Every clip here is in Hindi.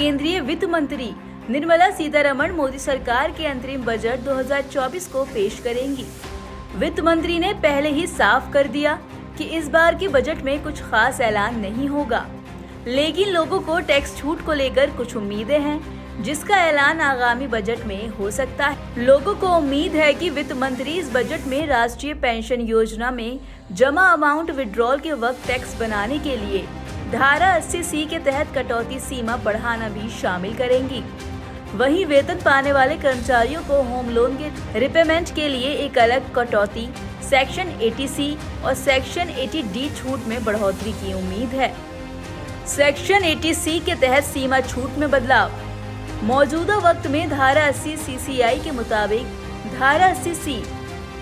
केंद्रीय वित्त मंत्री निर्मला सीतारमण मोदी सरकार के अंतरिम बजट 2024 को पेश करेंगी। वित्त मंत्री ने पहले ही साफ कर दिया कि इस बार के बजट में कुछ खास ऐलान नहीं होगा, लेकिन लोगों को टैक्स छूट को लेकर कुछ उम्मीदें हैं, जिसका ऐलान आगामी बजट में हो सकता है। लोगों को उम्मीद है कि वित्त मंत्री इस बजट में राष्ट्रीय पेंशन योजना में जमा अमाउंट विड्रॉल के वक्त टैक्स बनाने के लिए धारा 80C के तहत कटौती सीमा बढ़ाना भी शामिल करेंगी। वहीं वेतन पाने वाले कर्मचारियों को होम लोन के रिपेमेंट के लिए एक अलग कटौती, सेक्शन 80C और सेक्शन 80D छूट में बढ़ोतरी की उम्मीद है। सेक्शन 80C के तहत सीमा छूट में बदलाव। मौजूदा वक्त में धारा 80 CCI के मुताबिक धारा 80C,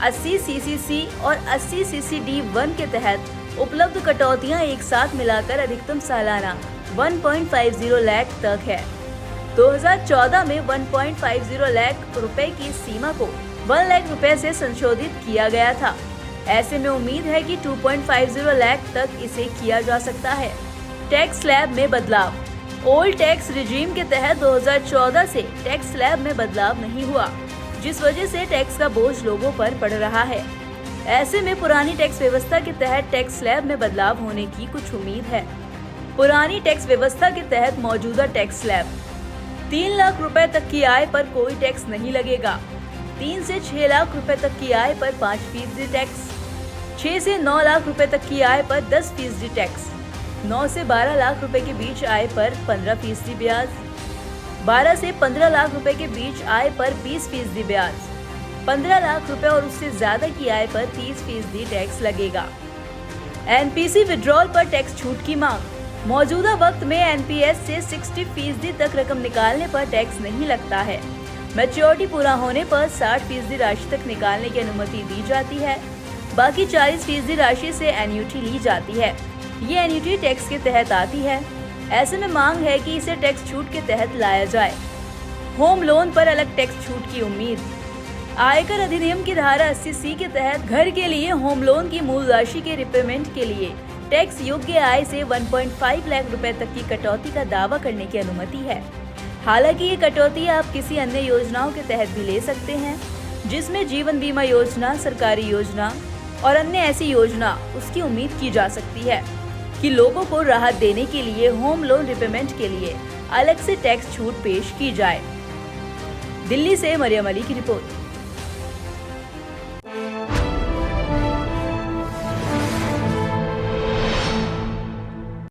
80 CCC और 80 CCD1 के तहत उपलब्ध कटौतियां एक साथ मिलाकर अधिकतम सालाना 1.50 लाख तक है। 2014 में 1.50 लाख रुपए की सीमा को 1 लाख रुपए से संशोधित किया गया था। ऐसे में उम्मीद है कि 2.50 लाख तक इसे किया जा सकता है। टैक्स स्लैब में बदलाव। ओल्ड टैक्स रिजीम के तहत 2014 से टैक्स स्लैब में बदलाव नहीं हुआ, जिस वजह से टैक्स का बोझ लोगों पर पड़ रहा है। ऐसे में पुरानी टैक्स व्यवस्था के तहत टैक्स स्लैब में बदलाव होने की कुछ उम्मीद है। पुरानी टैक्स व्यवस्था के तहत मौजूदा टैक्स स्लैब 3 लाख रुपए तक की आय पर कोई टैक्स नहीं लगेगा। 3 से 6 लाख रुपए तक की आय पर 5% टैक्स, 6 से 9 लाख रुपए तक की आय पर 10% टैक्स, 9 से 12 लाख रुपए के बीच आय पर 15% ब्याज, 12 से 15 लाख रुपए के बीच आय पर 20% ब्याज, 15 लाख रुपए और उससे ज्यादा की आय पर 30% टैक्स लगेगा। एनपीसी विड्रॉल पर टैक्स छूट की मांग। मौजूदा वक्त में एनपीएस से 60% तक रकम निकालने पर टैक्स नहीं लगता है। मैच्योरिटी पूरा होने पर 60% राशि तक निकालने की अनुमति दी जाती है। बाकी 40% राशि से एन्युटी ली जाती है। ये एन्युटी टैक्स के तहत आती है। ऐसे में मांग है कि इसे टैक्स छूट के तहत लाया जाए। होम लोन पर अलग टैक्स छूट की उम्मीद। आयकर अधिनियम की धारा 80C के तहत घर के लिए होम लोन की मूल राशि के रिपेमेंट के लिए टैक्स योग्य आय से 1.5 लाख रुपए तक की कटौती का दावा करने की अनुमति है। हालांकि ये कटौती आप किसी अन्य योजनाओं के तहत भी ले सकते हैं, जिसमें जीवन बीमा योजना, सरकारी योजना और अन्य ऐसी योजना उसकी उम्मीद की जा सकती है कि लोगों को राहत देने के लिए होम लोन रिपेमेंट के लिए अलग से टैक्स छूट पेश की जाए। दिल्ली से मरियम अली की रिपोर्ट।